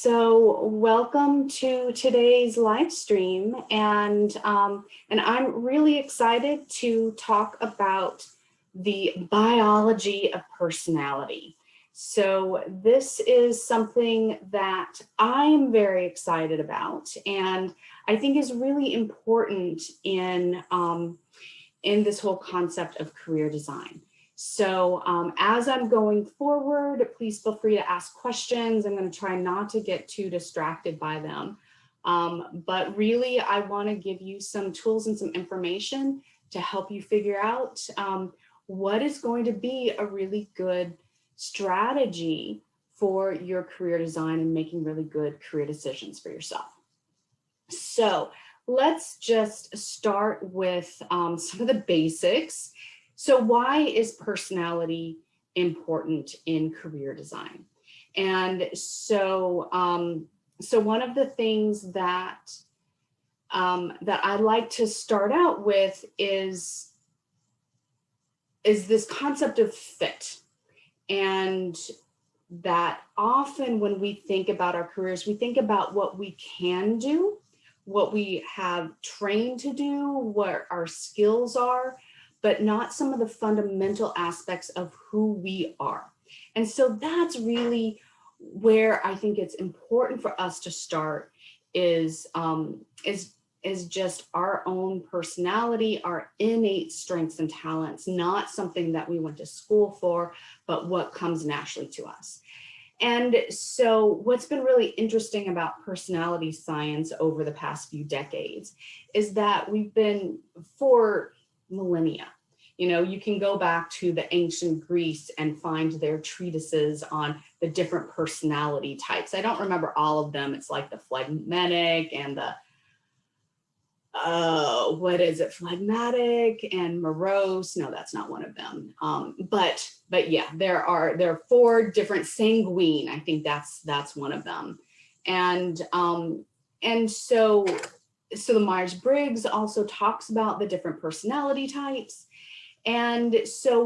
So welcome to today's live stream, and I'm really excited to talk about the biology of personality. So this is something that I'm very excited about, and I think is really important in this whole concept of career design. So as I'm going forward, please feel free to ask questions. I'm going to try not to get too distracted by them. But really, I want to give you some tools and some information to help you figure out what is going to be a really good strategy for your career design and making really good career decisions for yourself. So let's just start with some of the basics. So why is personality important in career design? And so one of the things that I like to start out with is this concept of fit. And that often when we think about our careers, we think about what we can do, what we have trained to do, what our skills are, but not some of the fundamental aspects of who we are. And so that's really where I think it's important for us to start is just our own personality, our innate strengths and talents, not something that we went to school for, but what comes naturally to us. And so what's been really interesting about personality science over the past few decades is that we've been, for millennia, you can go back to the ancient Greece and find their treatises on the different personality types. I don't remember all of them. It's like the phlegmatic and the phlegmatic and morose. No, that's not one of them. But yeah, there are 4 different. Sanguine, I think that's one of them. And so the Myers-Briggs also talks about the different personality types. And so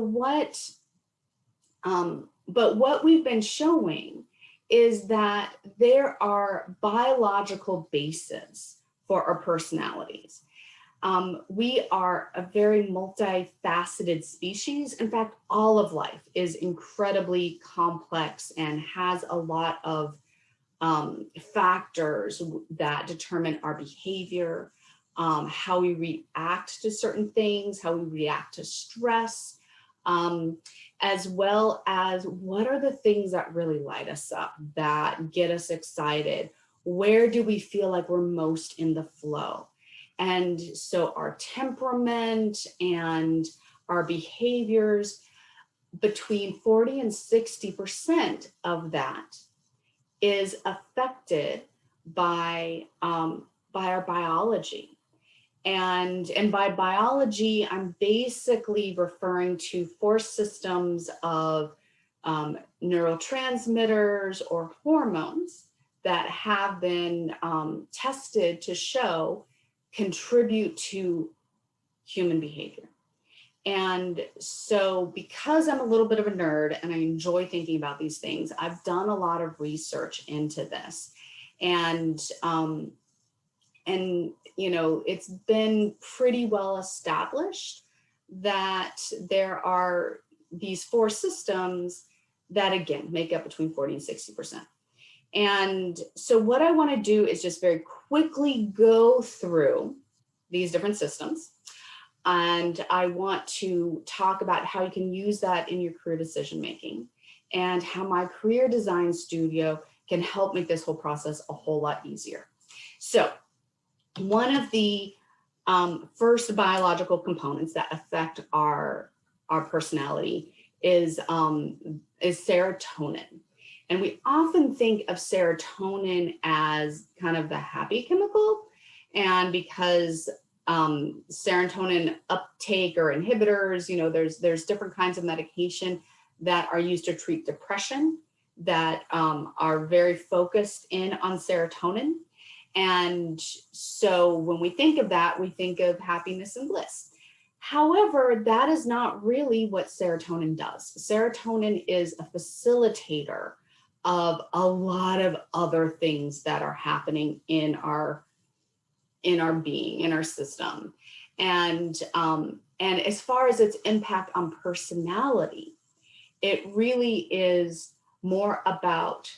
but what we've been showing is that there are biological bases for our personalities. We are a very multifaceted species. In fact, all of life is incredibly complex and has a lot of factors that determine our behavior, how we react to certain things, how we react to stress, as well as what are the things that really light us up, that get us excited. Where do we feel like we're most in the flow? And so our temperament and our behaviors, between 40 and 60% of that is affected by our biology. And by biology, I'm basically referring to 4 systems of neurotransmitters or hormones that have been tested to show contribute to human behavior. And so because I'm a little bit of a nerd and I enjoy thinking about these things, I've done a lot of research into this. And it's been pretty well established that there are these 4 systems that, again, make up between 40 and 60%. And so what I want to do is just very quickly go through these different systems. And I want to talk about how you can use that in your career decision making and how my career design studio can help make this whole process a whole lot easier. So one of the first biological components that affect our personality is serotonin. And we often think of serotonin as kind of the happy chemical. And because serotonin uptake or inhibitors, there's different kinds of medication that are used to treat depression that are very focused in on serotonin. And so when we think of that, we think of happiness and bliss. However, that is not really what serotonin does. Serotonin is a facilitator of a lot of other things that are happening in our being, in our system. And as far as its impact on personality, it really is more about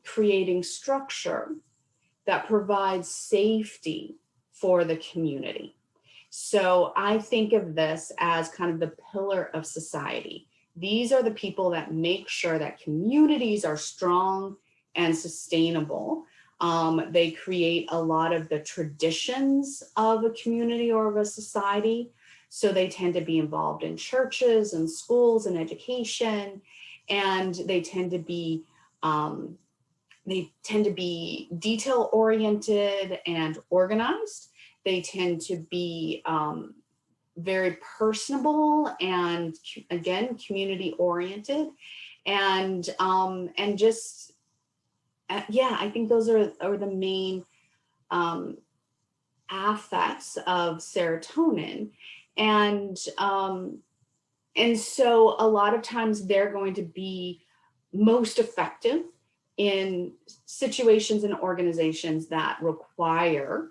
creating structure that provides safety for the community. So I think of this as kind of the pillar of society. These are the people that make sure that communities are strong and sustainable. They create a lot of the traditions of a community or of a society. So they tend to be involved in churches and schools and education, and they tend to be detail oriented and organized. They tend to be very personable and, again, community oriented, and just yeah, I think those are the main affects of serotonin. And so a lot of times they're going to be most effective in situations and organizations that require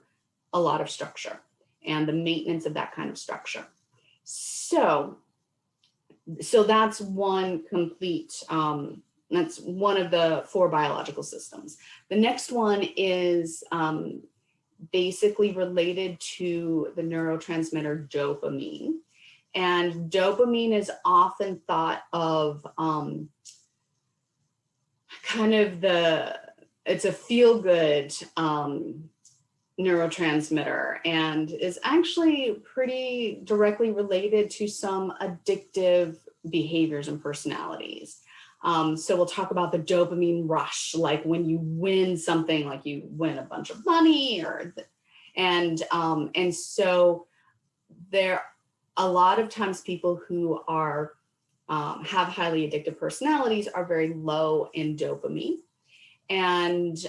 a lot of structure and the maintenance of that kind of structure. So that's one complete, that's one of the 4 biological systems. The next one is basically related to the neurotransmitter dopamine. And dopamine is often thought of kind of it's a feel-good neurotransmitter, and is actually pretty directly related to some addictive behaviors and personalities. So we'll talk about the dopamine rush, like when you win something, like you win a bunch of money, and so there a lot of times people who are have highly addictive personalities are very low in dopamine, and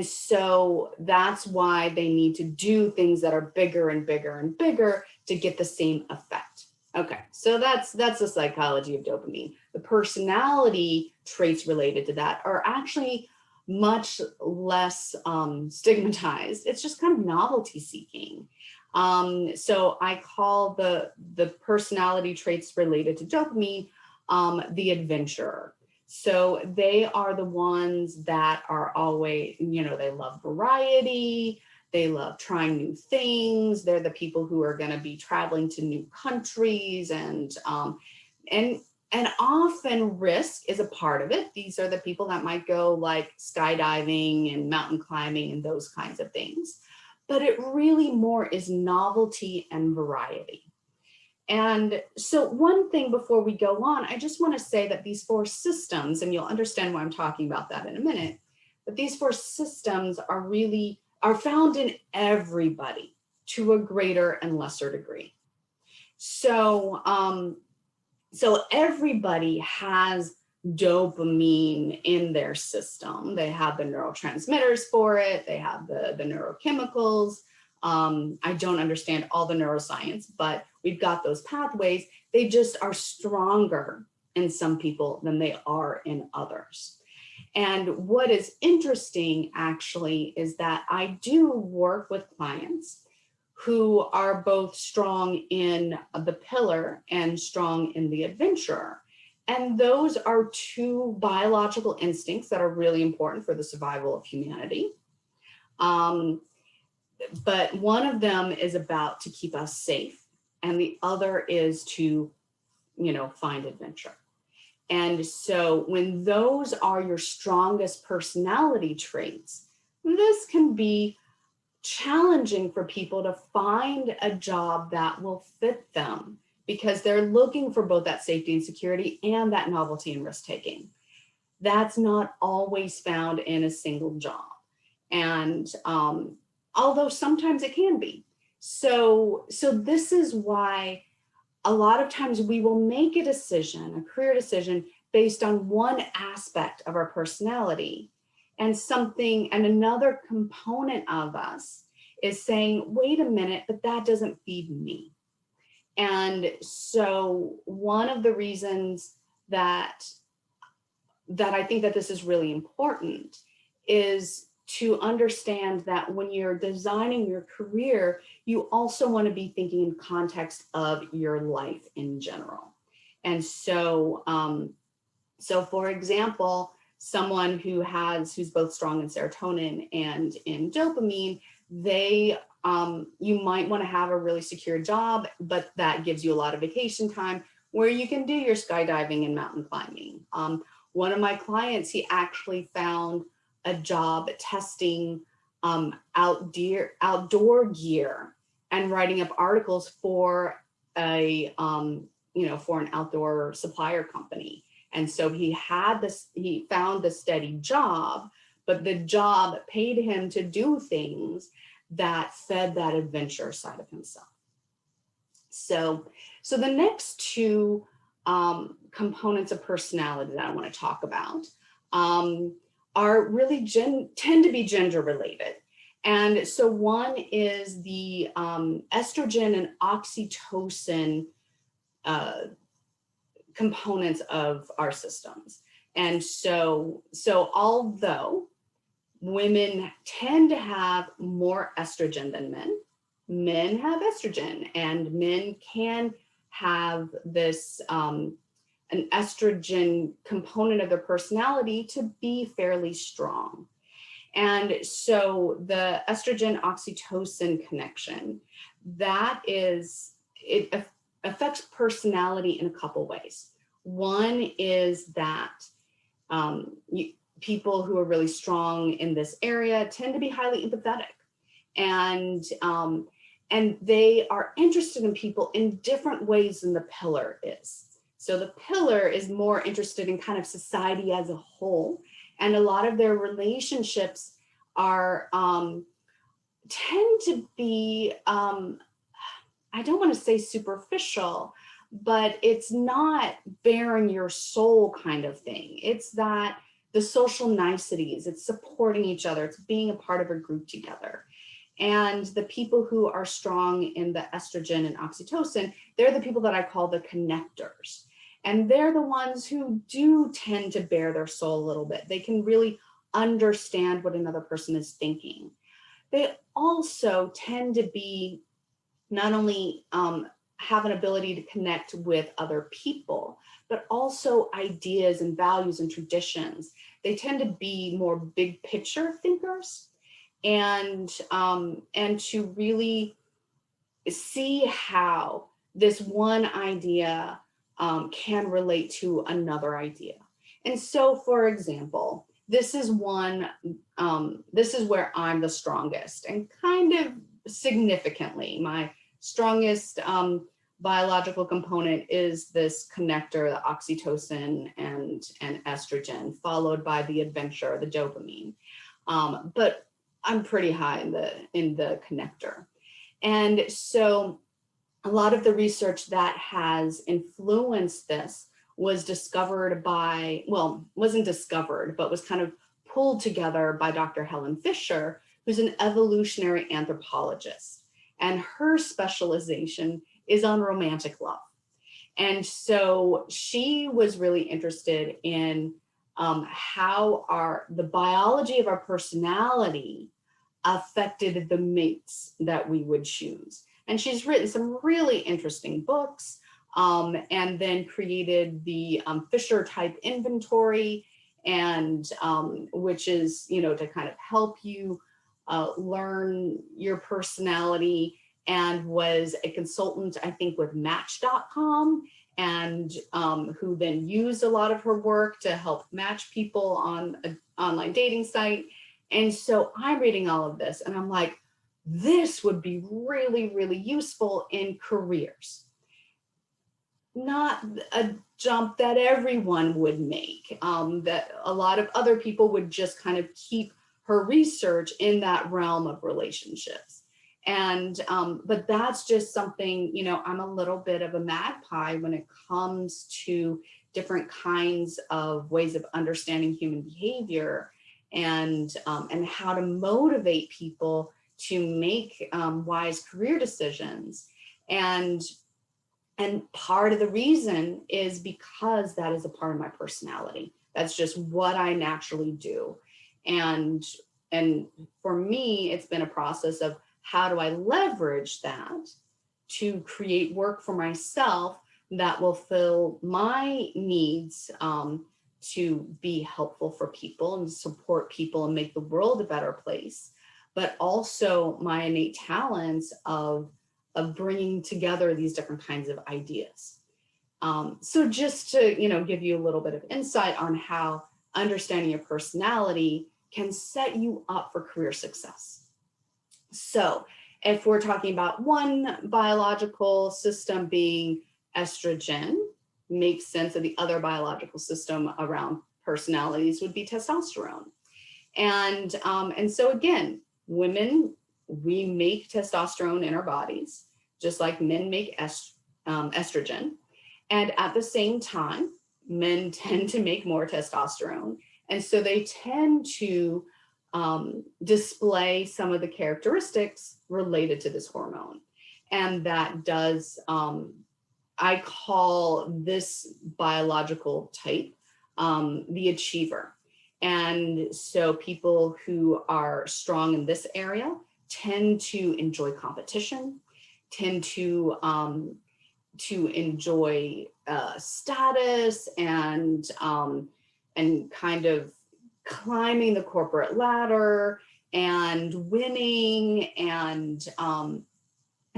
so that's why they need to do things that are bigger and bigger and bigger to get the same effect. Okay, so that's the psychology of dopamine. The personality traits related to that are actually much less stigmatized. It's just kind of novelty seeking. So I call the personality traits related to dopamine the adventurer. So they are the ones that are always, they love variety. They love trying new things. They're the people who are going to be traveling to new countries, and often risk is a part of it. These are the people that might go like skydiving and mountain climbing and those kinds of things. But it really more is novelty and variety. And so one thing before we go on, I just want to say that these 4 systems, and you'll understand why I'm talking about that in a minute, but these 4 systems are found in everybody to a greater and lesser degree. So, so everybody has dopamine in their system. They have the neurotransmitters for it. They have the neurochemicals. I don't understand all the neuroscience, but we've got those pathways. They just are stronger in some people than they are in others. And what is interesting actually is that I do work with clients who are both strong in the pillar and strong in the adventurer. And those are 2 biological instincts that are really important for the survival of humanity. But one of them is about to keep us safe, and the other is to, find adventure. And so when those are your strongest personality traits, this can be challenging for people to find a job that will fit them, because they're looking for both that safety and security and that novelty and risk taking. That's not always found in a single job. And although sometimes it can be. So this is why a lot of times we will make a decision, a career decision, based on one aspect of our personality, and another component of us is saying, wait a minute, but that doesn't feed me. And so one of the reasons that that I think that this is really important is to understand that when you're designing your career, you also want to be thinking in context of your life in general. And so, so for example, someone who's both strong in serotonin and in dopamine, they you might want to have a really secure job, but that gives you a lot of vacation time where you can do your skydiving and mountain climbing. One of my clients, he actually found a job testing outdoor gear and writing up articles for a for an outdoor supplier company. And so he found the steady job, but the job paid him to do things that fed that adventure side of himself. So the next two components of personality that I want to talk about are really tend to be gender related. And so one is the estrogen and oxytocin components of our systems. And so although women tend to have more estrogen than men have estrogen, and men can have this an estrogen component of their personality to be fairly strong. And so the estrogen oxytocin connection, it affects personality in a couple ways. One is that people who are really strong in this area tend to be highly empathetic, and they are interested in people in different ways than the pillar is. So the pillar is more interested in kind of society as a whole, and a lot of their relationships are tend to be I don't want to say superficial, but it's not bearing your soul kind of thing. It's that the social niceties, it's supporting each other, it's being a part of a group together. And the people who are strong in the estrogen and oxytocin, they're the people that I call the connectors. And they're the ones who do tend to bear their soul a little bit. They can really understand what another person is thinking. They also tend to be not only have an ability to connect with other people, but also ideas and values and traditions. They tend to be more big picture thinkers, and to really see how this one idea can relate to another idea. And so, for example, this is where I'm the strongest, and kind of significantly, my strongest biological component is this connector, the oxytocin and estrogen, followed by the adventure, the dopamine. But I'm pretty high in the connector. And so a lot of the research that has influenced this was discovered wasn't discovered, but was kind of pulled together by Dr. Helen Fisher, who's an evolutionary anthropologist. And her specialization is on romantic love. And so she was really interested in how the biology of our personality affected the mates that we would choose. And she's written some really interesting books, and then created the Fisher type inventory, and which is, to kind of help you learn your personality, and was a consultant, I think, with Match.com, and who then used a lot of her work to help match people on an online dating site. And so I'm reading all of this and I'm like, this would be really, really useful in careers. Not a jump that everyone would make, that a lot of other people would just kind of keep her research in that realm of relationships. And, but that's just something, I'm a little bit of a magpie when it comes to different kinds of ways of understanding human behavior, and how to motivate people to make wise career decisions. And part of the reason is because that is a part of my personality. That's just what I naturally do. And for me, it's been a process of how do I leverage that to create work for myself that will fill my needs, to be helpful for people and support people and make the world a better place, but also my innate talents of bringing together these different kinds of ideas. So just to, give you a little bit of insight on how understanding your personality can set you up for career success. So if we're talking about one biological system being estrogen, makes sense that the other biological system around personalities would be testosterone. And so again, women, we make testosterone in our bodies, just like men make estrogen. And at the same time, men tend to make more testosterone. And so they tend to display some of the characteristics related to this hormone. And that does, I call this biological type the achiever. And so people who are strong in this area tend to enjoy competition, tend to enjoy status and kind of climbing the corporate ladder and winning, and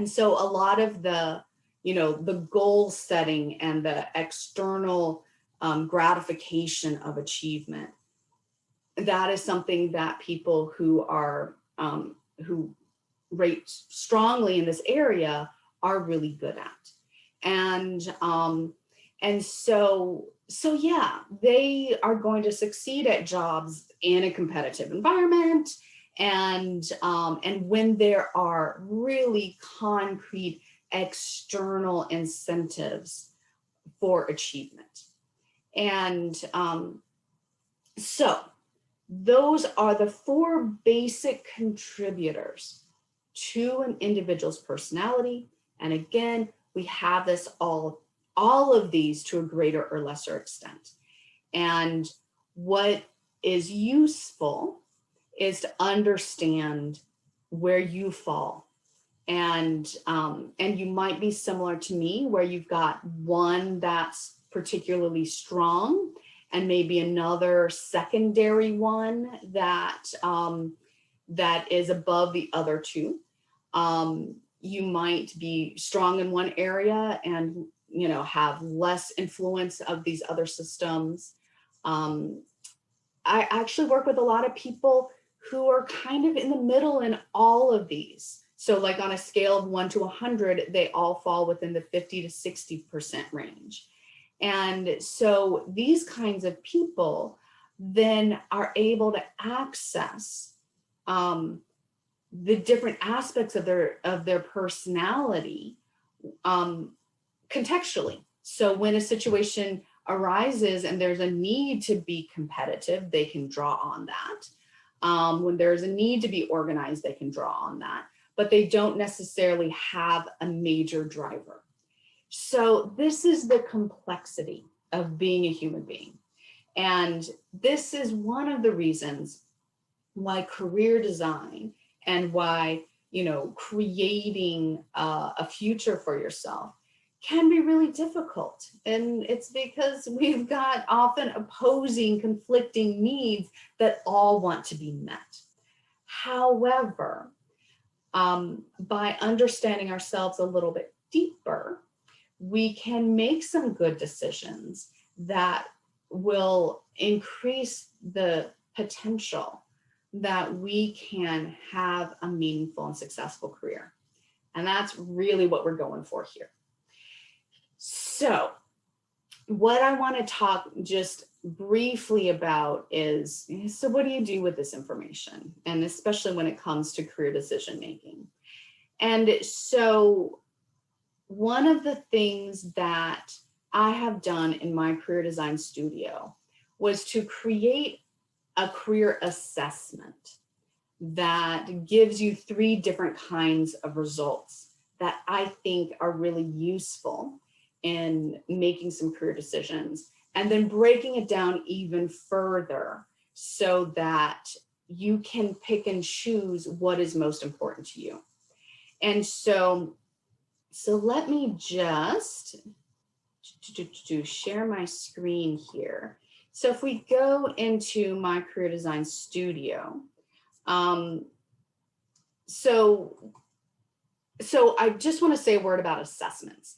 so a lot of the the goal setting and the external gratification of achievement, that is something that people who are who rate strongly in this area are really good at. And so yeah, they are going to succeed at jobs in a competitive environment, and when there are really concrete external incentives for achievement. And so those are the four basic contributors to an individual's personality. And again, we have this all of these to a greater or lesser extent. And what is useful is to understand where you fall. And you might be similar to me, where you've got one that's particularly strong and maybe another secondary one that that is above the other two. You might be strong in one area and have less influence of these other systems. I actually work with a lot of people who are kind of in the middle in all of these. So like on a scale of 1 to 100, they all fall within the 50 to 60% range. And so these kinds of people then are able to access the different aspects of their personality contextually. So when a situation arises and there's a need to be competitive, they can draw on that. When there's a need to be organized, they can draw on that, but they don't necessarily have a major driver. So this is the complexity of being a human being. And this is one of the reasons why career design and why, creating a future for yourself can be really difficult. And it's because we've got often opposing, conflicting needs that all want to be met. However, by understanding ourselves a little bit deeper, we can make some good decisions that will increase the potential that we can have a meaningful and successful career. And that's really what we're going for here. So what I want to talk just briefly about is, so what do you do with this information? And especially when it comes to career decision making. And so one of the things that I have done in my career design studio was to create a career assessment that gives you 3 different kinds of results that I think are really useful in making some career decisions and then breaking it down even further so that you can pick and choose what is most important to you. And so let me just share my screen here. So if we go into my career design studio, so I just want to say a word about assessments.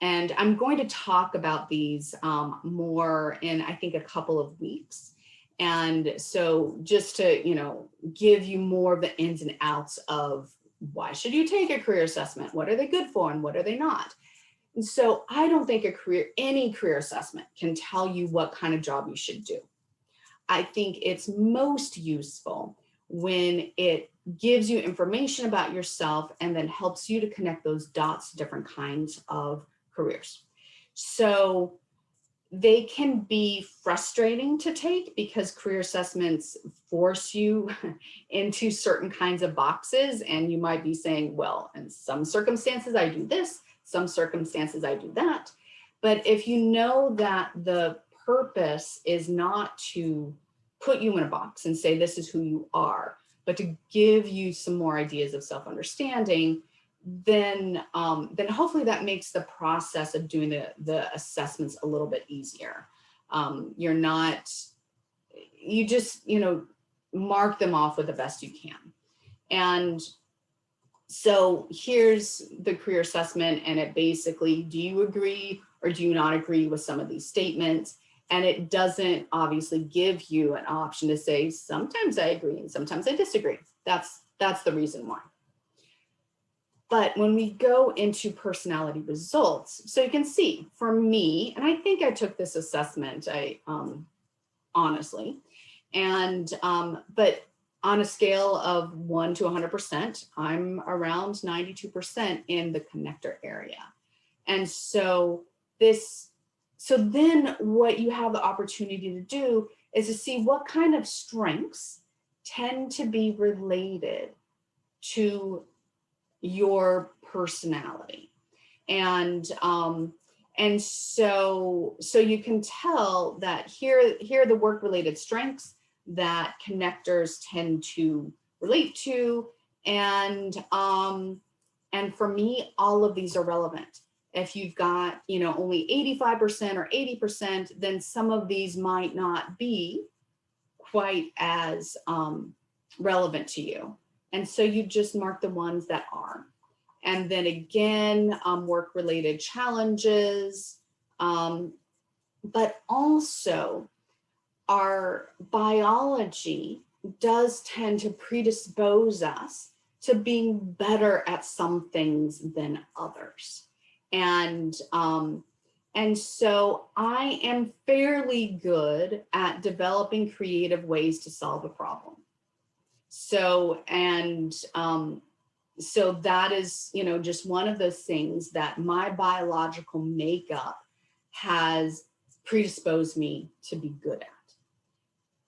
And I'm going to talk about these more in, I think, a couple of weeks. And so just to, give you more of the ins and outs of why should you take a career assessment? What are they good for and what are they not? And so I don't think any career assessment can tell you what kind of job you should do. I think it's most useful when it gives you information about yourself and then helps you to connect those dots to different kinds of careers. So they can be frustrating to take because career assessments force you into certain kinds of boxes, and you might be saying, well, in some circumstances I do this, some circumstances I do that. But if you know that the purpose is not to put you in a box and say this is who you are, but to give you some more ideas of self-understanding, then hopefully that makes the process of doing the assessments a little bit easier. You just mark them off with the best you can. And so here's the career assessment, and it basically, do you agree or do you not agree with some of these statements? And it doesn't obviously give you an option to say, sometimes I agree and sometimes I disagree. That's the reason why. But when we go into personality results, so you can see for me, and I think I took this assessment, honestly, and but on a scale of 1 to 100%, I'm around 92% in the connector area. And so then what you have the opportunity to do is to see what kind of strengths tend to be related to your personality. And so you can tell that here are the work-related strengths that connectors tend to relate to. And for me, all of these are relevant. If you've got, only 85% or 80%, then some of these might not be quite as relevant to you. And so you just mark the ones that are. And then again, work-related challenges, but also our biology does tend to predispose us to being better at some things than others. And so I am fairly good at developing creative ways to solve a problem. So that is, just one of those things that my biological makeup has predisposed me to be good at.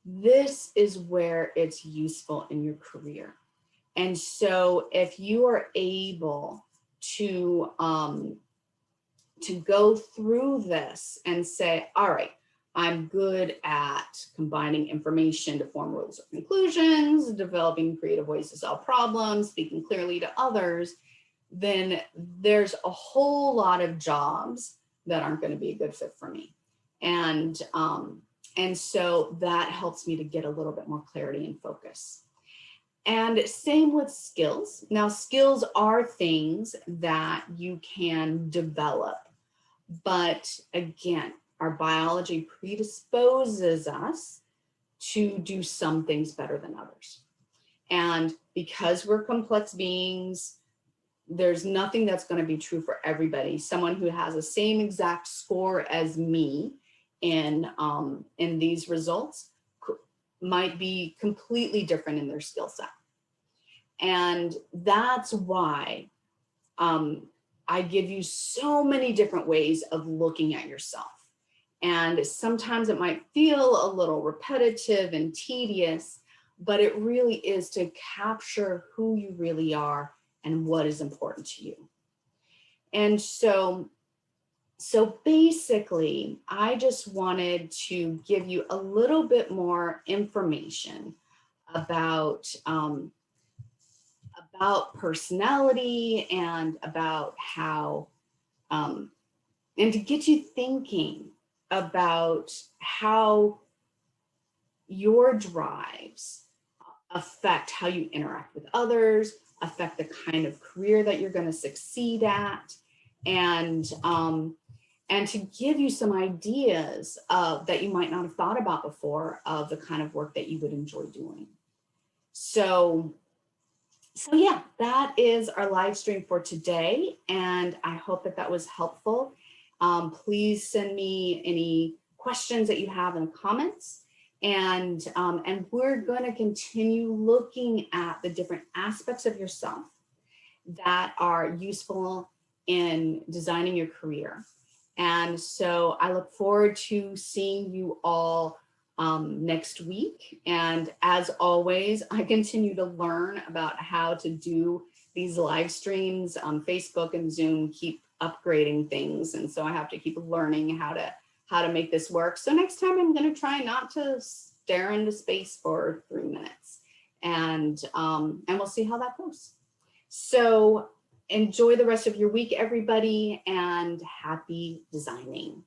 This is where it's useful in your career. And so if you are able to go through this and say, all right, I'm good at combining information to form rules or conclusions, developing creative ways to solve problems, speaking clearly to others, then there's a whole lot of jobs that aren't going to be a good fit for me. And so that helps me to get a little bit more clarity and focus. And same with skills. Now, skills are things that you can develop, but again, our biology predisposes us to do some things better than others. And because we're complex beings, there's nothing that's going to be true for everybody. Someone who has the same exact score as me in these results might be completely different in their skill set. And that's why I give you so many different ways of looking at yourself. And sometimes it might feel a little repetitive and tedious, but it really is to capture who you really are and what is important to you. And so So basically, I just wanted to give you a little bit more information about personality and about how and to get you thinking about how your drives affect how you interact with others, affect the kind of career that you're going to succeed at, and to give you some ideas that you might not have thought about before of the kind of work that you would enjoy doing. So yeah, that is our live stream for today, and I hope that that was helpful. Please send me any questions that you have in the comments, and we're going to continue looking at the different aspects of yourself that are useful in designing your career. And so I look forward to seeing you all next week. And as always, I continue to learn about how to do these live streams on Facebook and Zoom, keep upgrading things. And so I have to keep learning how to make this work. So next time I'm going to try not to stare into space for 3 minutes, and we'll see how that goes. So enjoy the rest of your week, everybody, and happy designing.